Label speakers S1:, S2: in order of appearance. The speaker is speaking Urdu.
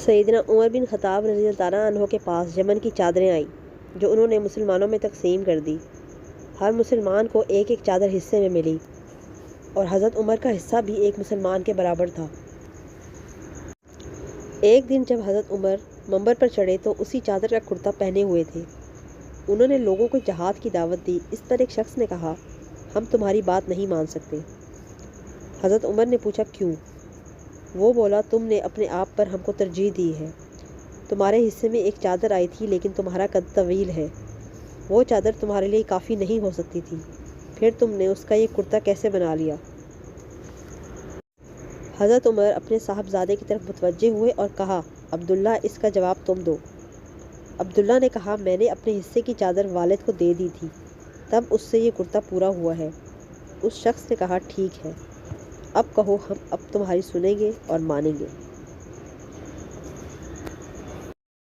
S1: سیدنا عمر بن خطاب رضی اللہ تعالیٰ عنہ کے پاس یمن کی چادریں آئیں جو انہوں نے مسلمانوں میں تقسیم کر دی۔ ہر مسلمان کو ایک ایک چادر حصے میں ملی اور حضرت عمر کا حصہ بھی ایک مسلمان کے برابر تھا۔ ایک دن جب حضرت عمر منبر پر چڑھے تو اسی چادر کا کرتا پہنے ہوئے تھے۔ انہوں نے لوگوں کو جہاد کی دعوت دی۔ اس پر ایک شخص نے کہا، ہم تمہاری بات نہیں مان سکتے۔ حضرت عمر نے پوچھا کیوں؟ وہ بولا، تم نے اپنے آپ پر ہم کو ترجیح دی ہے۔ تمہارے حصے میں ایک چادر آئی تھی لیکن تمہارا قد طویل ہے، وہ چادر تمہارے لیے کافی نہیں ہو سکتی تھی، پھر تم نے اس کا یہ کرتا کیسے بنا لیا؟ حضرت عمر اپنے صاحبزادے کی طرف متوجہ ہوئے اور کہا، عبداللہ اس کا جواب تم دو۔ عبداللہ نے کہا، میں نے اپنے حصے کی چادر والد کو دے دی تھی، تب اس سے یہ کرتا پورا ہوا ہے۔ اس شخص نے کہا، ٹھیک ہے، اب کہو، ہم اب تمہاری سنیں گے اور مانیں گے۔